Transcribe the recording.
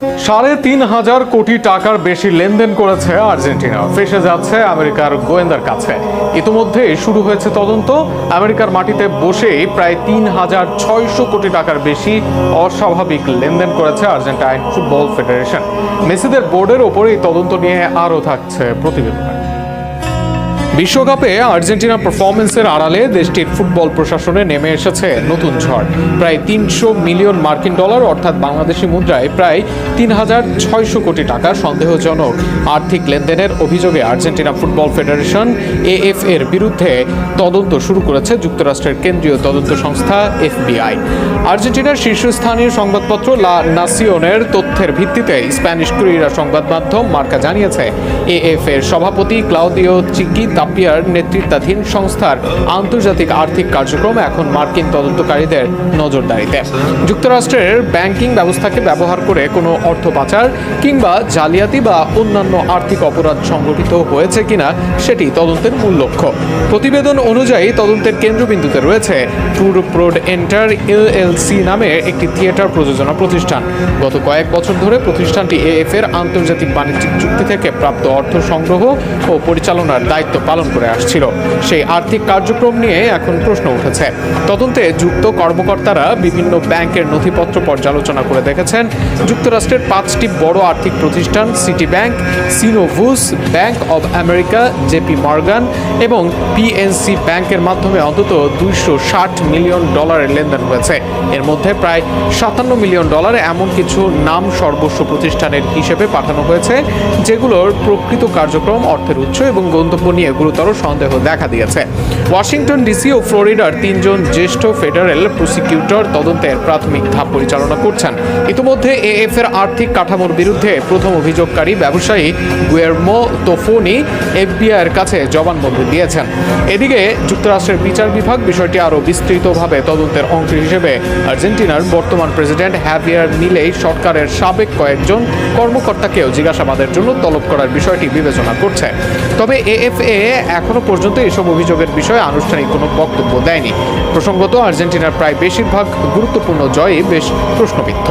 ৩,৫০০ কোটি টাকার বেশি লেনদেন করেছে আর্জেন্টিনা, ফেঁসে যাচ্ছে আমেরিকার গোয়েন্দার কাছে। ইতিমধ্যে শুরু হয়েছে তদন্ত। আমেরিকার মাটিতে বসেই প্রায় ৩,৬০০ কোটি টাকার বেশি অস্বাভাবিক লেনদেন করেছে আর্জেন্টাইন ফুটবল ফেডারেশন। মেসিদের বোর্ডের ওপর এই তদন্ত নিয়ে আরও থাকছে প্রতিবেদন। বিশ্বকাপে আর্জেন্টিনার পারফরমেন্সের আড়ালে দেশটির ফুটবল প্রশাসনে নেমে এসেছে নতুন ঝড়। প্রায় ৩০০ মিলিয়ন মার্কিন ডলার অর্থাৎ বাংলাদেশি মুদ্রায় প্রায় ৩,৬০০ কোটি টাকা সন্দেহজনক আর্থিক লেনদেনের অভিযোগে আর্জেন্টিনা ফুটবল ফেডারেশন এএফ এর বিরুদ্ধে তদন্ত শুরু করেছে যুক্তরাষ্ট্রের কেন্দ্রীয় তদন্ত সংস্থা এফবিআই। আর্জেন্টিনার শীর্ষস্থানীয় সংবাদপত্র লা নাসিওনের তথ্যের ভিত্তিতে স্প্যানিশ ক্রীড়া সংবাদ মাধ্যম মার্কা জানিয়েছে, এএফ এর সভাপতি ক্লাউদিও চিকি তাপিয়ার নেতৃত্বাধীন সংস্থার আন্তর্জাতিক আর্থিক কার্যক্রম এখন মার্কিন তদন্তকারীদের নজরদারিতে। যুক্তরাষ্ট্রের ব্যাংকিং ব্যবস্থাকে ব্যবহার করে কোনো অর্থ পাচার কিংবা জালিয়াতি বা অন্যান্য আর্থিক অপরাধ সংগঠিত হয়েছে কিনা সেটি তদন্তের মূল লক্ষ্য। প্রতিবেদন অনুযায়ী তদন্তের কেন্দ্রবিন্দুতে রয়েছে ট্যুর প্রোড এন্টার এলএলসি নামে একটি থিয়েটার প্রযোজনা প্রতিষ্ঠান। গত কয়েক বছর ধরে প্রতিষ্ঠানটি এএফ এর আন্তর্জাতিক বাণিজ্যিক চুক্তি থেকে প্রাপ্ত অর্থ সংগ্রহ ও পরিচালনার দায়িত্ব পালন করে আসছিল। সেই আর্থিক কার্যক্রম নিয়ে এখন প্রশ্ন উঠেছে। তদন্তে যুক্ত কর্মকর্তারা বিভিন্ন ব্যাংকের নথিপত্র পর্যালোচনা করে দেখেছেন যুক্তরাষ্ট্রের ৫টি বড় আর্থিক প্রতিষ্ঠান Citi bank, Synovus, Bank of America, JP Morgan এবং পিএনসি ব্যাংকের মাধ্যমে অন্তত ২৬০ মিলিয়ন ডলারের লেনদেন হয়েছে। এর মধ্যে প্রায় ৫৭ মিলিয়ন ডলার এমন কিছু নাম সর্বস্ব প্রতিষ্ঠানের হিসেবে পাঠানো হয়েছে যেগুলোর প্রকৃত কার্যক্রম, অর্থের উৎস এবং গন্তব্য নিয়ে গুরুতর সন্দেহ দেখা দিয়েছে। ওয়াশিংটন ডিসি ও ফ্লোরিডার ৩ জন জ্যেষ্ঠ ফেডারেল প্রসিকিউটর তদন্তের প্রাথমিক ধাপ পরিচালনা করছেন। ইতিমধ্যে এএফ এর আর্থিক কাঠামোর বিরুদ্ধে প্রথম অভিযোগকারী ব্যবসায়ী গুয়েরমো তোফোনি এফবিআই এর কাছে জবানবন্দি দিয়েছেন। এদিকে যুক্তরাষ্ট্রের বিচার বিভাগ বিষয়টি আরও বিস্তৃতভাবে তদন্তের অংশ হিসেবে আর্জেন্টিনার বর্তমান প্রেসিডেন্ট হ্যাভিয়ার মিলেই সরকারের সাবেক কয়েকজন কর্মকর্তাকেও জিজ্ঞাসাবাদের জন্য তলব করার বিষয়টি বিবেচনা করছে। তবে এএফএ এখনো পর্যন্ত এসব অভিযোগের বিষয়ে আনুষ্ঠানিক কোনো বক্তব্য দেয়নি। প্রসঙ্গত, আর্জেন্টিনার প্রায় বেশিরভাগ গুরুত্বপূর্ণ জয়ই বেশ প্রশ্নবিদ্ধ।